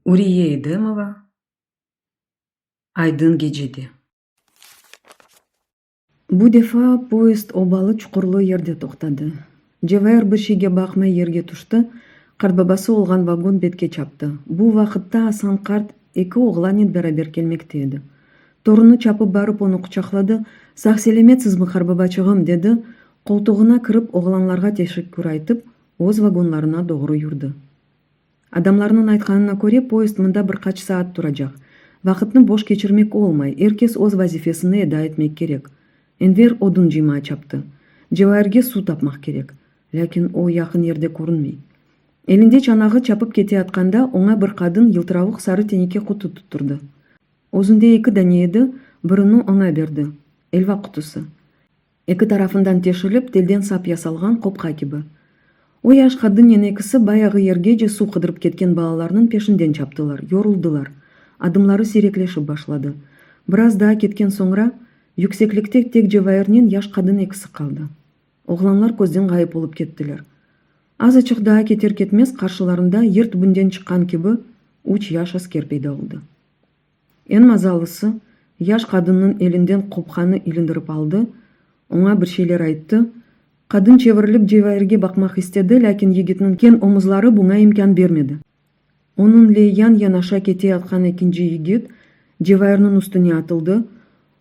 Урие Эдемова Айдын кечеде. Бу дефа поезд обалы чукурлуу жерде токтады. Жевайыр бир шейге бакмай жерге тушты, картбабасы олган вагон бетке чапты. Бул вакытта Асан карт эки огланин барабер келмекте эди. Торуну чапып барып ону кучаклады. Сак селеметсизби карбабачыгым, деди. Колтугуна кирип огланларга тешеккүр айтып, оз вагонларына догру юрду. Адамларнын айтканына көрө поезд мында бир кач саат турачак. Вакытны бош кечирмек болмай, эркес оз вазифесине эда этмек керек. Энвер одун жыймай чапты. Жевайырге суу тапмак керек. Лекин о якын жерде көрүнмөй. Элинде чанагы чапып кете атканда оңа бир кадын жылтырабык сары тенеке куту туттурду. Өзүндө эки дане эди, бирини оңа берди. Элва кутусу. Эки тарафындан тешилип, телден сап ясалган копка киби. Ой аш кадын энекиси баягы жерге же суу кыдырып кеткен балаларынын пешинден чаптылар, yoruldular. Адымлары сейреклешип башлады. Бир аз да кеткен соңра юксекликте тек Жевайырнын жаш кадын экиси калды. Огланлар көздөн гайып болуп кеттилер. Аз ачык да кетер кетмес каршыларында ер түбүндөн чыккан киби уч жаш аскер пайда болду. Эң мазалысы, жаш кадыннын элинден копканы илиндирип алды, оңа бир шейлер айтты. Кадын чевирилип Жевайырге бакмак истеди, лекин жигиттин кен омузлары буга имкан бермеди. Онун эле ян аша кете аткан экинчи жигит Жевайырнын үстүнө атылды.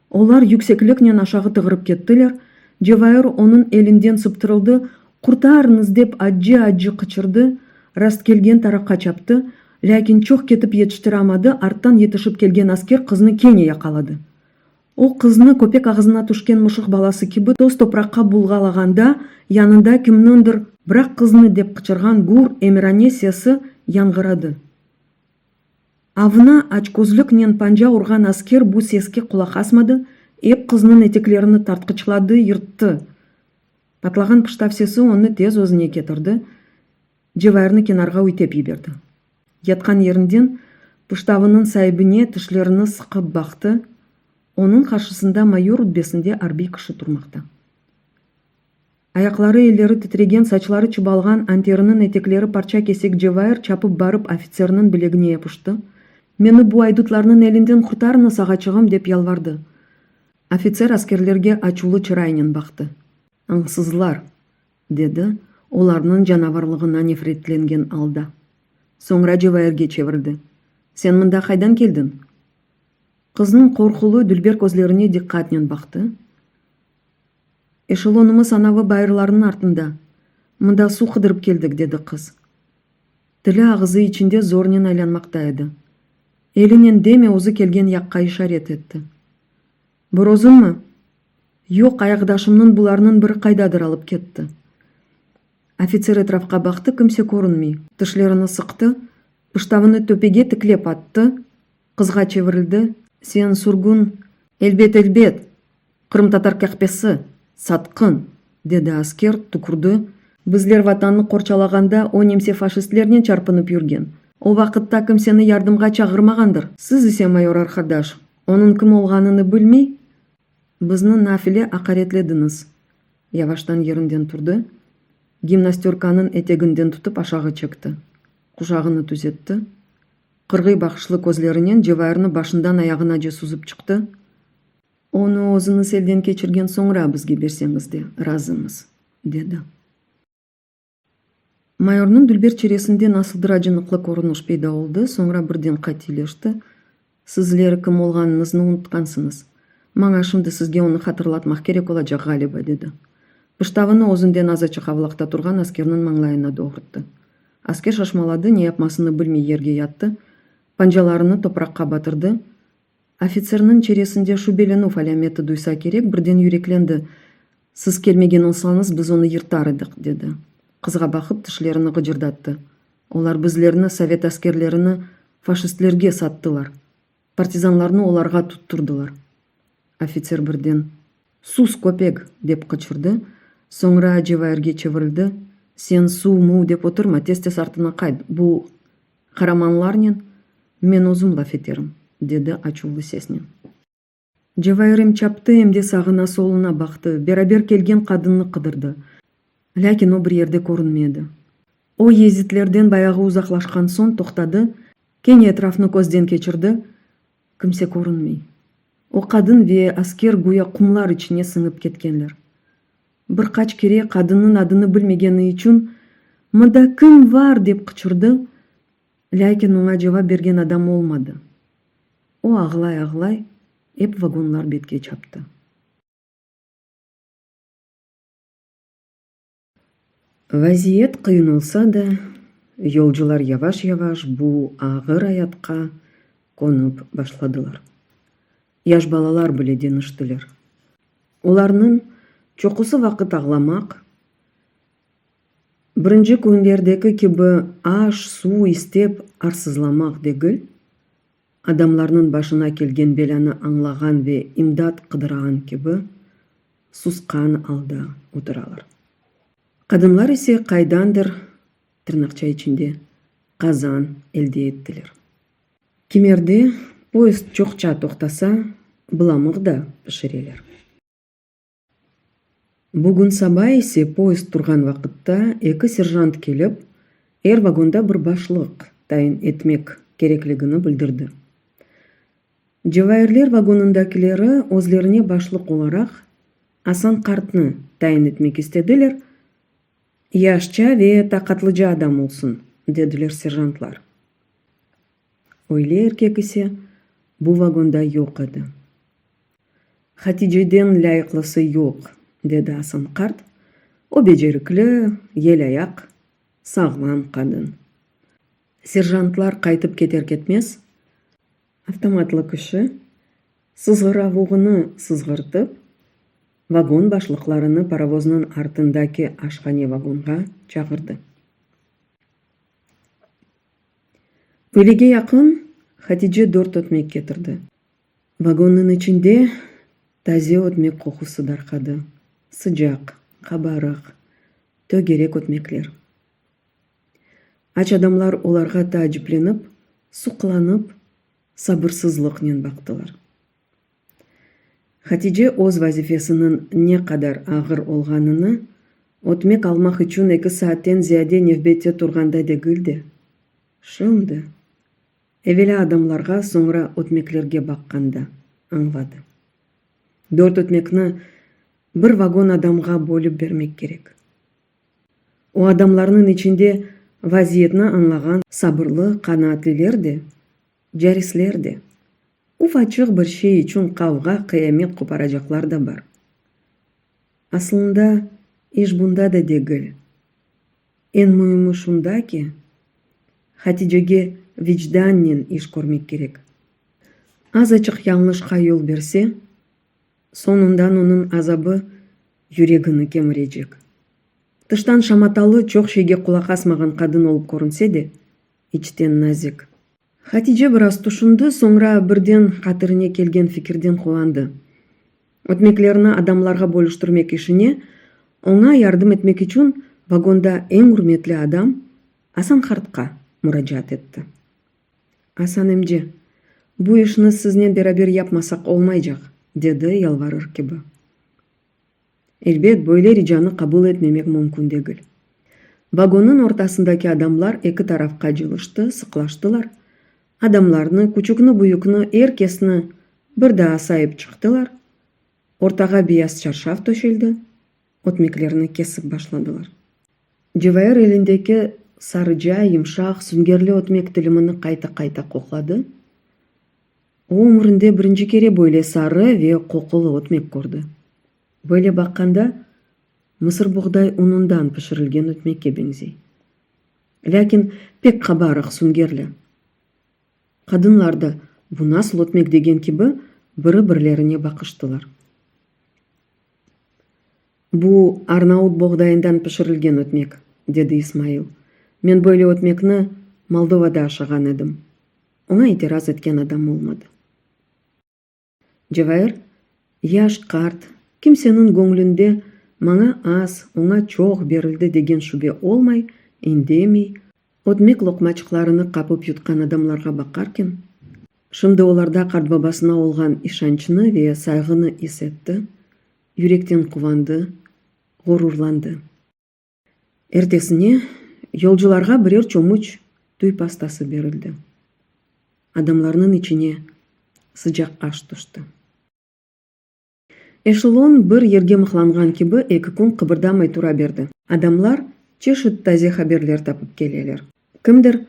Олар юксекликнен ашагы тыгырып кеттилер. Жевайыр онун элинден сыптырылды. Куртаарыңыз деп ажы кычырды. Раст келген тарапка чапты, лекин чок кетип жетиштире алмады. Арттан жетишип келген аскер кызны кене якалады. Ол кызны көпек агызына түшкен мышык баласы киби тоз топуракка булгалаганда, янында кимниндир "Бирок кызны" деп кычырган гур эмиранесиясы яңгырады. Авына ачкөзлүкнен панжа урган аскер бу сеске кулак асмады, эп кызынын этеклерин тарткычылады, йыртты. Патлаган пыштавсеси оны тез өзүнө кетирди. Жевайырны кенарга уйтеп жиберди. Яткан жеринден пыштавынын сайбине тишлерин сыкып бакты. Onun каршысында майор рутбесинде арбий киши турмакта. Аяклары элleri титреген, сачлары чубалган, антеринин этеклери парча кесек Жевайыр чапып барып офицеринин билегине япышты. Мени бу айдытларнын элинден куртарыңыз агачыгым деп ялварды. Офицер аскерлерге ачуулуу чырайынан бакты. Аңсызлар, деди, оларнын жанабарлыгына нефретленген алда. Соңра Жевайырге чевирди. Сен мында кайдан келдин? Кыздын коркулуу дүлбер көзлөрүнө диккатнен бакты. Эшелонумуз анавы байырларынын артында. Мында суу кыдырып келдик, деди кыз. Тили агызы ичинде зорунен айланмакта эди. Элинен деме озу келген жакка ишарет этти. Борозунму? Жок, аякдашымдын буларынын бири кайдадыр алып кетти. Офицер этрафка бакты, кимсе көрүнмөй. Тишлерин сыкты, пыштавыны төпеге тиклеп атты, кызга чевирилди. Сен сургун, элбет, кырым татар кахпеси, саткын, деди аскер, тукурду. Бизлер ватанны корчалаганда о немсе фашистлерден чарпынып жүрген. О вакытта ким сени жардымга чагырмагандыр? Сиз исе майор Аркадаш, онун ким болгонун билмей, бизни нафиле акаретледиңиз. Яваштан жеринден турду. Гимнастерканын этегинден тутуп ашагы чекти. Кушагыны түзетти. Кыргый бакышлы көзлөрүнөн Жевайырны башындан аягына же сузуп чыкты. Ону өзүңүз элден кечирген соңра бизге берсеңизди, ыраазымыз, деди. Майордун дүлбер чересинде насылдыра жыныклы көрүнүш пайда болду, соңра бирден кайтилешти. Сизлер ким болгонуңузду унуткансыңыз. Мага ошондо сизге ону катырлатмак керек болажак, галиба, деди. Пыштавыны өзүндөн азачы кабылакта турган аскердин маңлайына догрутtu. Аскер шашмалады, не япмасыны билмей жерге ятты. Панжаларыны топуракка батырды. Офицернин чересинде шубеленуу аламети дуйса керек, бирден юрекленди. Сиз келмеген болсоңуз биз ону йыртар эдик, деди. Кызга бакып тишлерин гыжырдатты. Олар бизлерни, совет аскерлерини фашистлерге саттылар. Партизанларны оларга туттурдулар. Офицер бирден "Сус көпек" деп кычырды. Соңра Жевайырге чевирилди. Сен суу деп отурма, тез артына кайт. Бу караманларнын мен өзүм лафетерим, деди ачуулуу сеснен. Жевайыр чапты, эмди сагына солуна бакты. Берабер келген кадынны кыдырды. Лекин о бир жерде көрүнмөдү. О езитлерден баягы узаклашкан соң токтады. Кене этрafını көзден кечирди. Кимсе көрүнмөй. О кадын ве аскер гуя кумлар ичине сыңып кеткенлер. Бир кач кере кадынын адыны билмегени үчүн «Мында ким бар?» деп кычырды. Ләкин оңа жавап берген адам болмады. О аглай эп вагонлар бетке чапты. Вазиет кыйын болса да, жолжулар яваш-яваш бул агыр аятка конуп башладылар. Яш балалар биледен ыштылар. Уларнын чокусу вакыт агламак. Биринчи күндөрдөгү кеби аш, суу истеп арсызламак дегил, адамларнын башына келген беланы аңлаган ве имдат кыдырган кеби сускан алда отуралар. Кадынлар эсе кайдандыр тырнакча ичинде казан элде эттилер. Кимерде поезд чокча токтаса, буламык да пиширелер. Бүгүн сабай эсе поезд турган вакытта эки сержант келип, вагонда бир башлык тайын этмек кереклигини билдирди. Жевайырлер вагонундакилери өзлерине башлык оларак Асан картны тайын этмек истедилер. Яшча ве такатлыжа адам болсун, дедилер сержантлар. Ойле эркек эсе бул вагонда жок эди. Хатижеден лайыклысы жок, деди Асан карт. О бежерикли, ел аяк, саглам кадын. Сержантлар кайтып кетер-кетмес, автоматлы киши сызгыравугуну сызгыртып, вагон башлыкларыны паровоздун артындаки ашкане вагонга чакырды. Өлеге якын Хатиже 4 өтмек кетирди. Вагондун ичинде таза өтмек кокусу даркады. Сыжак, кабарык, төгерек өтмеклер. Ач адамлар оларга таажипленип, сукуланып, сабырсыздык менен бактылар. Хатиже өз вазифесинин не кадар агыр олганын өтмек алмак үчүн 2 сааттен зияде невбетте тургандай дегилди. Шымды. Эвеле адамларга соңра өтмеклерге бакканда аңлады. 4 өтмекни бир вагон адамга бөлүп бермек керек. О адамларнын ичинде вазиетни аңлаган сабырлы канаатлилер де, жарислер де, уфачык бир шей үчүн кавга кыямет копарачаклар да бар. Аслында иш бунда да дегил. Эн муйиму шунда ки, Хатижеге вижданнен иш көрмек керек. Азачык яңлышка жол берсе, сонундан онун азабы жүрегini кемирежек. Тыштан шаматалы чок шейге кулак асмаган кадын болуп көрүнсө де, ичтен назик. Хатиже бир аз тушунду, соңра бирден катырыне келген фикирден кубанды. Өтмеклерини адамларга бөлүштүрмек ишине оңа жардым этмек үчүн вагонда эң урметтүү адам Асан картка муражаат этти. Асан эмже, бу ишни сизден берабер япмасак болмайжак, деди ялварыр кеби. Элбет бойле рижаны кабыл этмемек мүмкүн дегил. Вагондун ортасындаки адамлар эки тарафка жылышты, сыклаштылар. Адамларны, кучукну буюкну, эркесни бир да сайып чыктылар. Ортага бияз чаршав төшөлдү. Өтмеклерни кесип башладылар. Жевайыр элиндеки сарыжа, йымшак, сүнгерлүү өтмек тилимини кайта-кайта коклады. О өмүрүндө биринчи кере бойле сары ве кокулуу өтмек көрдү. Бойле бакканда мысыр бугдай унундан пиширилген өтмекке беңзей. Ләкин пек кабарык сүнгерлүү. Кадынлар да бу насыл өтмек деген кеби бири-бирлерине бакыштылар. Бу Арнаут богдайынан пиширилген өтмек, деди Исмайыл. Мен бойле өтмекни Молдовада ашаган эдим. Оңа итираз эткен адам болмады. Жевайыр, яш карт, кимсенин көңүлүндө мага аз, оңа чок берилди деген шубе олмай, индемей, өтмек локмачыкларыны капып юткан адамларга бакаркен, шымды оларда карт бабасына болгон ишанчыны ве сайгыны эс этти, жүректен кубанды, горурланды. Эртесине жолжуларга бирер чомуч туй пастасы берилди. адамларның içine sıcak аш düştü. Эшелон bir yerге mıhlangan gibi 2 күн kıpırdamay tura berdi. Adamlar çeşit taze haberler tapıp geleler. Kimdir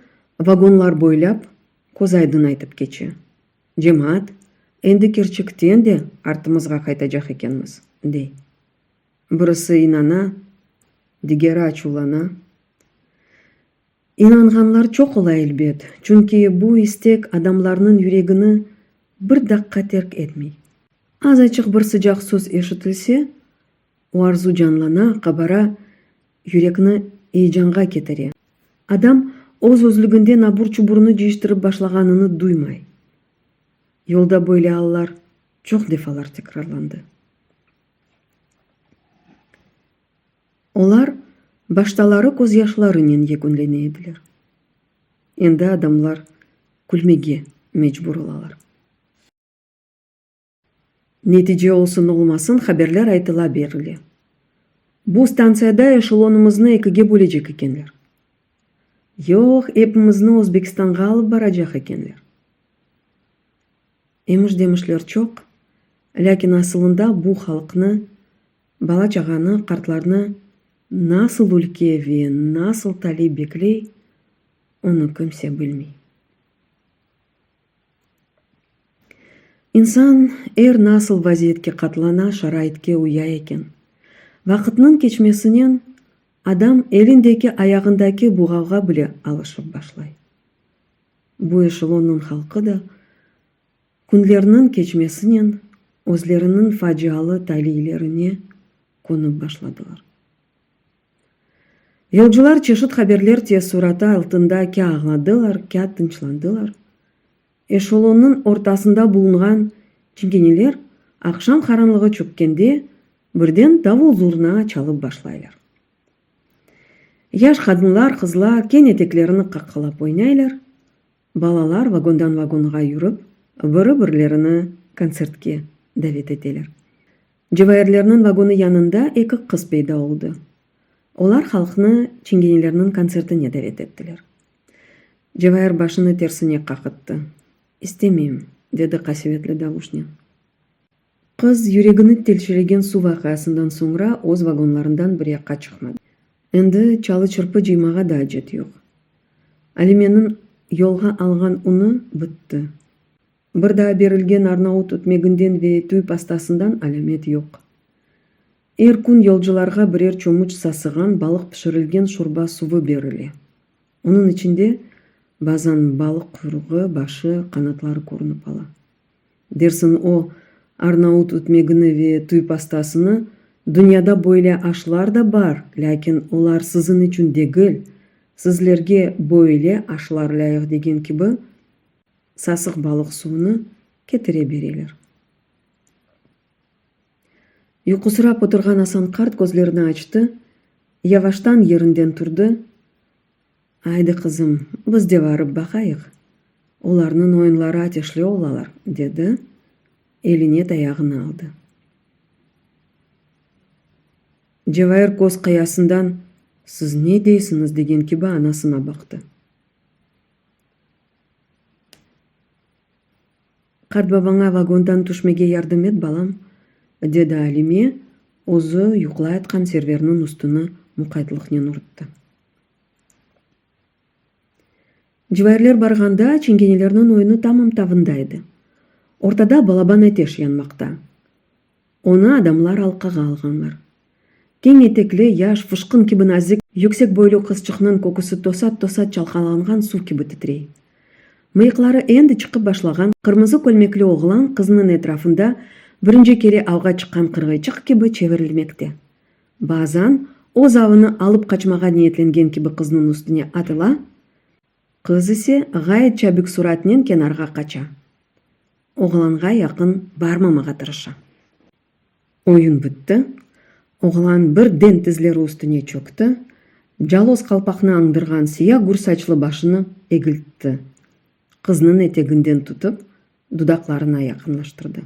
vagonlar boylap koz aydın aytıp keçi. Cemaat, endi kerçekten de артымызға кайтажак экенбиз, dey. Birisi inana, digeri açулана. İnanganlar çok olay elbet. Çünkü bu istek adamlarının yüreğini bir dakika terk etmey. Az açık bir sıcak söz eşitilse, o arzu canlana, kabara, yüreğini heyecanға ketere. Adam oz özlügünde nabur çuburunu ciştirip başlaganını duymay. Yolda böyle hallar çok defalar tekrarlandı. Olar baştalары көз яшьләреннән якынлана иделәр. Endi adamlar күлмәгә мәҗбүр булалар. Нәтиҗә olsun olmasın хәбәрләр айтыла берилә. Bu станцияда эшелонымызны икегә бүләчәк икәнләр. Юк, эпимизне Өзбекстанга алып барачак икәнләр. Демешләр çok, ләкин асылында bu халыкны, бала-чаганы, картларны nasıl ülke ve nasıl talep bekley, onu kimse bilmey. İnsan nasıl vaziyetke katlana, şaraitke uya eken. Vakıtının geçmesinden adam elindeki ayağındaki buğağa bile alışıp başlay. Bu eşelonun halkı da günlerinin geçmesinden özlerinin facialı taleylerine konup başladılar. Yolcular çeşit haberler tez surata altında kya ağladılar, kya tınçlandılar. Eşelonun ortasında bulungan çingeneler akşam karanlığı çökkende birden davul zurna çalıp başlaylar. Yaş kadınlar, kızlar ken eteklerini kakılap oynaylar. Balalar vagondan vagonga yürüp, biri-birlerini konsertke davet eteler. Cevahirlerinin vagonu yanında iki kız peyda oldu. Olar halkını çingenelerinin konsertine davet ettiler. Cevahir başını tersine kakıttı. İstemeyim, dedi kasivetli davuşня. Kız yüreğini telşiregen su vakasından sonra oz vagonlarından bir yakka çıkmadı. Endi çalı çırpı cıymağa da acet yok. Alimenin yolga algan unu bitti. Bir daha berilgen Arnavut ötmeginden ve tüy pastasından alamet yok. Kun yolcularga birer çomuç sasıgan balık pişirilgen şurba suvu berildi. Onun içinde bazan balık kuyruğu, başı, kanatları korunup ala. Dersin o Arnavut ötmegini ve tüy pastasını dünyada böyle aşlar da var, lakin olar sizin için değil, sizlerge böyle aşlar layık degen gibi sasık balık suvunu ketire berelер. Yuqusirab oturgan Hasan kart gözlerini açtı, yavaştan yerinden turdu. Aydı kızım, biz de varıp bakayık. Olarının oyunları ateşli olalar, dedi. Eline tayağını aldı. Cevahir koz kıyasından, siz ne deysiniz degen gibi anasına baktı. Kart babana vagondan düşmege yardım et balam, dedi Alime, ozu yuqlay atkan serverinin üstünü muqaytlıqnen uruttu. Cevahirler barganda çingenelerinin oyunu tamam tavındaydı. Ortada balaban ateş yanmakta. Onu adamlar halkaga alganlar. Keng etekli, yaş, fışkın gibi nazik, yüksek boylu kızçıqның kokusu tosat-tosat çalkalangan su gibi titrey. Mıyıkları endi çıkıp başlagan kırmızı kölmekli oğlan kızının etrafında birinci kere avga çıkan kırgıyçık gibi çevirilmekte. Bazan o zavını alıp kaçmağa niyetlengen gibi kızının üstüne atıla, kız ise gayet çabuk suratnen kenarga kaça. Oğlanға yakın barmamağa tırışa. Oyun bitti. Oğlan bir den tizleri üstüne çöktü. Jaloz kalpakны аңдырған siyah gür saçlı başını egiltti. Kızının eteginden tutup dudaklarına yakınlaştırdı.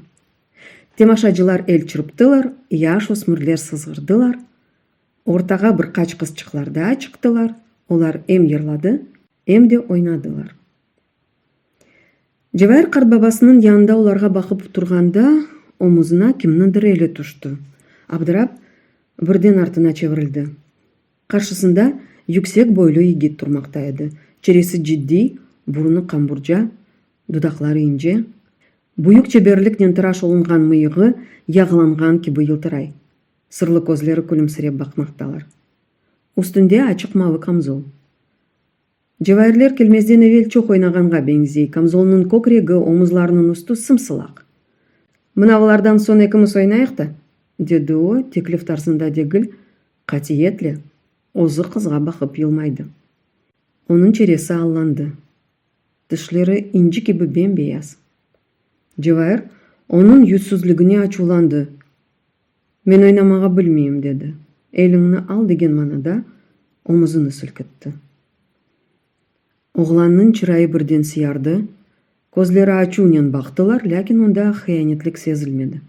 Temaşacılar el çırptılar, yaş ösmürler sızgırdılar. Ortaga birkaç kızçıklar daha çıktılar. Olar hem yırladı hem de oynadılar. Жабайыр карт бабасынын янында оларга бакып турганда омузуна кимдир эли тушту. Абдырап, бирден артына чеврилди. Каршысында yüksek бойлуу йигит турмакта эди. Череси жиддий, буруну камбуржа, дудаклары инже. Буюк чеберлик нентираш олунган мыйыгы ягыланган киби йылтырай. Сырлы көзлөрү күлүмсүрөп бакмакталар. Үстүндө ачык мавы камзол. Жабайырлер келмезден эвел чок ойнаганга беңзей. Камзолунун көкүрөгү, омузларынын усту сымсылак. Мына булардан соң экибиз ойнайык да, деди о, теклиф тарзында дегил, катиетле, озу кызга бакып йылмайды. Онун череси алланды. Тишлери инжи киби бембейаз. Жабайыр онун yüzсүзлүгүнө ачууланды. Мен ойнамага билмейм, деди. Элиңни ал деген манада омузуну силкитти. Огландын чырайы бирден сыярды. Көзлөрү ачуунен бактылар, лякин онда хыянеттик сезилмеди.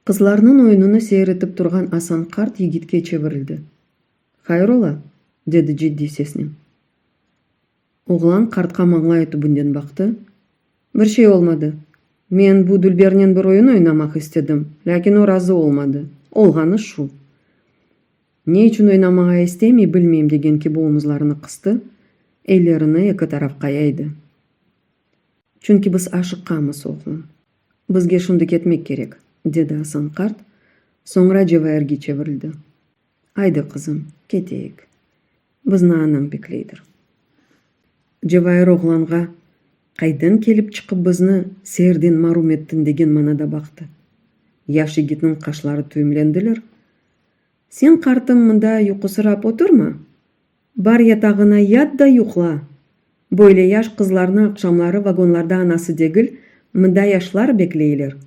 Кызларынын оюнуну сейретип турган Асан карт йигитке чебирилди. Хайрола, деди жиддий сеснен. Оглан картка маңлай түбүндөн бакты. Бир şey болмады. Мен бу дүлбернен бир оюн ойнамак истедим, лякин о разы болмады. Олганы шу. Не үчүн ойнамага истемей билмейм деген киби омузларыны кысты, эллерини эки тарафка яйды. Чүнки биз ашыкканбыз, оглум. Бизге ушунду кетмек керек, деди Асан карт, соңра жабайырга чебирилди. Айда кызым, кетейик. Биздин анаң беклейдир. Жабайыр огланга кайдан келип чыкып бизни сээрден марум эттин деген манада бакты. Жаш йигиттин кашлары түймөлөндүлөр. Сен картым мында юкусурап отурма. Бар ятагына ят да юкла. Бойле жаш кызларны акшамлары вагонларда анасы дегил, мында жашлар беклейлер.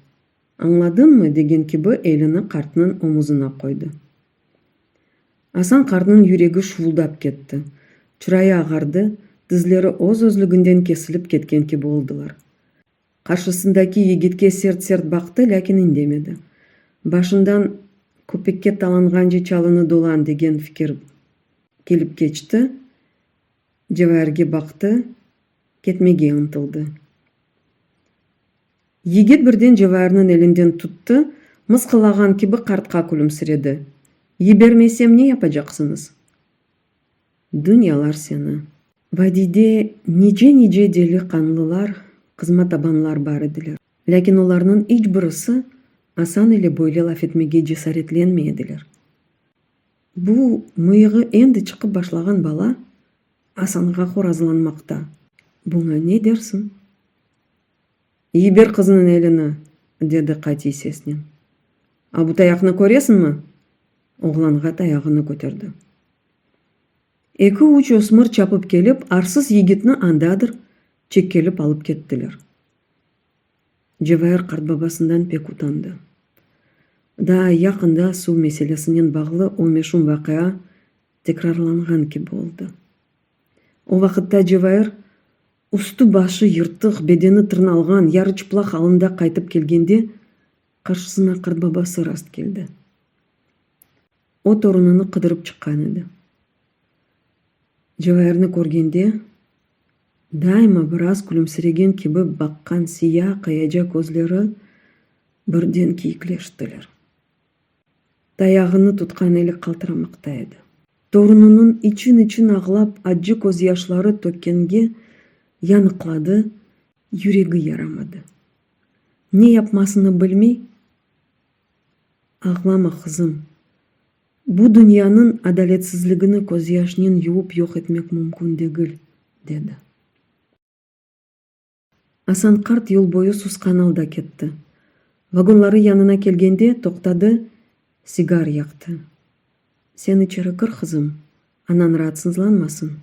Аңладыңмы деген киби элини картынын омузуна койду. Асан картынын жүрөгү шуулдап кетти. Чырайы агарды, тизлери өз-өзлүгүндөн кесилип кеткен киби болдулар. Каршысындагы йигитке серт-серт бакты, лякин индемеди. Башындан көпекке таланган же чалыны долан деген фикир келип кечти. Жабайырга бакты, кетмеге ынтылды. Йигит бирден жабайырынын элинден тутту, мыскылаган киби картка күлүмсүрөдү. Жибермесем не япажаксыңыз? Дүйнялар сени. Вадиде ниже дели канлылар, кызматабанлар бар эдилер. Лякин оларнын эч бирisi асан эле бойле лаф этмеге жасаретленмедилер. Бу мыйыгы энди чыгып башлаган бала Асанга хоразланмакта. Буга не дерсиң? Жибер кызынын элини, деди кати сеснен. А бу таякны көресиңби? Огланга таягыны көтөрдү. Эки уч өсмүр чапып келип, арсыз йигитни андадыр чеккелип алып кеттилер. Жабайыр карт бабасындан пек утанды. Да якында суу меселесинен баглы омешун вакыя текрарланган киби болду. О вакытта жабайыр усту башы йыртык, бедени тырналган, яры чыплак халында кайтып келгенде, каршысына карт бабасы раст келди. О торунуну кыдырып чыккан эди. Жабайырны көргенде, дайыма бир аз күлүмсүрөгөн киби баккан сыя каяжа көзлөрү бирден кийиклештилер. Таягыны туткан эли калтырамакта эди. Торунунун ичин аглап ажы көз яшлары төккенге яныклады, жүрөгү ярамады. Не япмасыны билмей, аглама кызым. Бу дүйнөнүн адалетсиздигини көз яшынын юуп жок этмек мүмкүн дегил, деди. Асан карт жол бою сускан алда кетти. Вагонлары янына келгенде токтады, сигар якты. Сен ичери кыр, кызым, анан раатсызланмасын.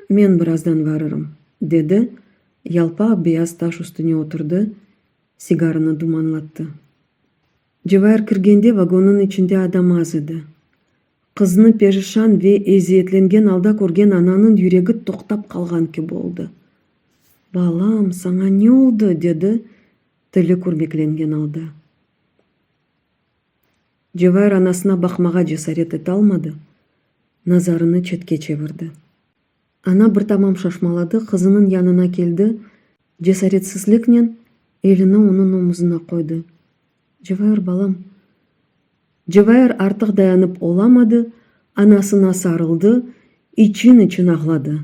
Мен бир аздан барырым, деди, ялпак бейаз таш үстүнө отурду, сигарыны думанлатты. Жабайыр киргенде вагонун ичинде адам аз эди. Кызны перишан ве эзиетленген алда көрген ананын жүрөгү токтап калган ки болду. Балам, саңа не болду, деди, тили курбекленген алда. Жабайыр анасына бакмага жасарет эте алмады. Назарыны четке чебирди. Ана бір тамам шашмалады, қызының янына келді, жесаретсізлікнен еліні оның омызына қойды. Жевайыр балам. Жевайыр артық dayanып оламады, анасына сарылды, için ağladı.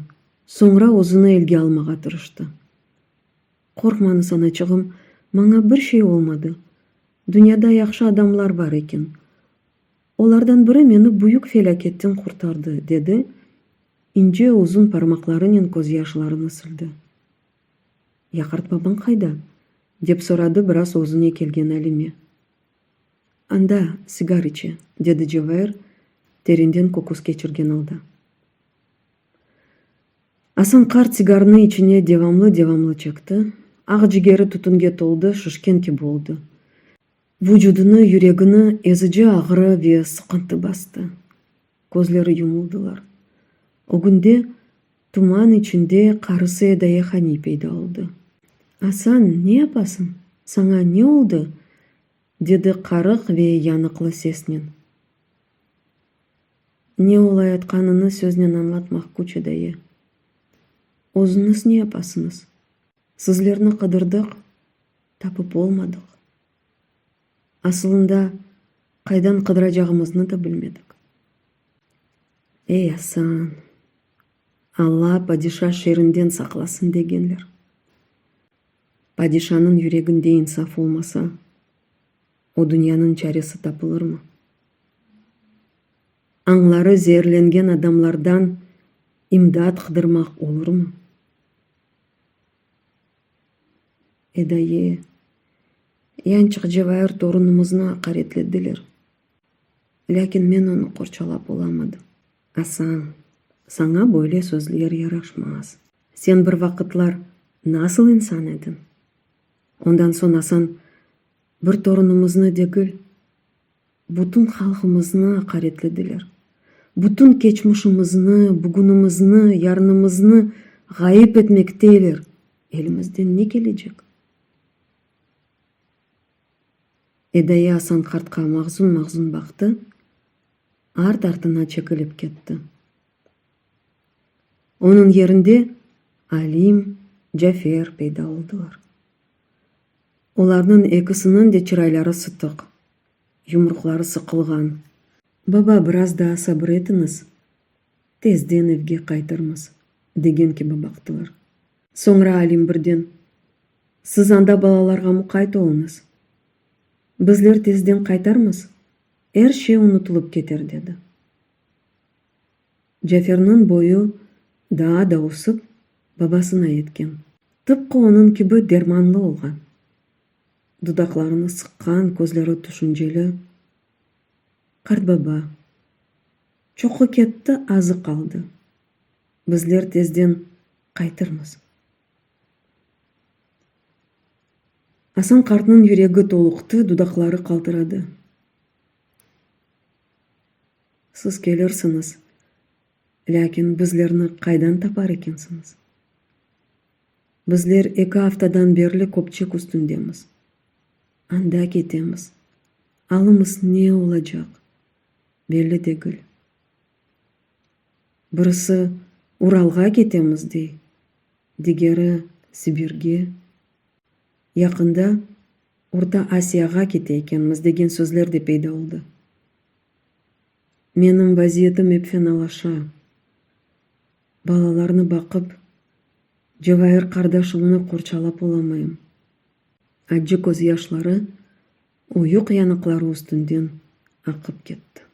Sonra озыны елге алмаға тырышты. Қорқмаңыз аначығым, маңа бір şey olmadı. Dünyada yaxşı адамлар бар екен. Олардан бірі мені büyük felakеттен құртарды, деді. İnce uzun parmaklarının көз yaşlarını sildi. Яқарт бабаң қайда? Деп сұрады біраз озыне келген әліме. Анда, сигар içe, деді Жевайыр, тереңден кокос кечірген алда. Асан қарт сигарны içine devamlı çekti. Ақ жігері түтінге толды, шышкенке болды. Vücudunu, yüreğini ezici ağrı ve sıkıntı bastı. Gözleri yumuldular. O günde tuman içinde karısı Eda'ya Hani peyda oldu. Asan, ne yapasın? Sana ne oldu? Dedi qarıq ve yanıqlı sesмен. Ne olayatqanını sözінен anlatmaq güç Eda'ya. Өзіңіз не yapasınız? Sizlerni қыдырдық, tapıp olmadık. Aslında қайдан қыдырacağımızны da bilmedik. Ey Hasan, Allah padişah şerinden saklasın degenler. Padişahın yüreğinde insaf olmasa, o dünyanın çaresi tapılır mı? Аңлары zehirlengen adamlardan imdat қыдырмақ olur mu? Eda'yı, yançıq Жевайыр torunumuzni haqaretlediler. Lakin men onu qorchalab olamadım. Hasan, sana böyle sözler yaraşmaz. Sen bir vakitlar nasıl insan edin? Ondan son Hasan, bir torunumuzni degil, bütün halkımızını haqaretlediler. Bütün geçmişimizni, bugünimizni, yarınımızını gayip etmekteyler. Elimizden ne gelecek? Eda'yı Hasan kartқа mağzun baktı, art-артына çekilip ketті. Onun yerinde Alim, Jafer peyda oldular. Олардың екісінің де чырайлары сытық, yumruqları sıqılған. Baba, biraz daha sabır etiniz. Tezden evге қайтырмыз, деген кебі бақтылар. Sonra Alim бірден, siz анда балаларға мұқайт olыңыз. Bizler tezden қайтармыз, her şey unutulup keter dedi. Jafer'nin boyu daha da usып, babasına yetken. Tıpkı onun gibi dermanlı olған. Dudaklarını sıkkan, gözleri düşünceli. Қарт баба, çoqı ketті, azı қалды. Bizler tezden қайтырмыз. Hasan қартның yüreği толықты, dudakları қалтырады. Siz gelirsiniz, lakin bizlerni қайдан tapar ekensiniz? Bizler 2 haftadan beri kopçak üstündemiz. Anda ketemiz. Alımız ne olacak? Belli değil. Birisi Uralға ketemiz dey, digeri Sibirге. Yakında Orta Asiyaға keteykenmiz деген sözler de peyda oldu. Menin vaziyetim hep fenalaşa. Balalarını bakıp, Жевайыр kardeşimini qorchalab olamayım. Acı göz yaşları oyuq yanıqları üstünden akıp ketdi.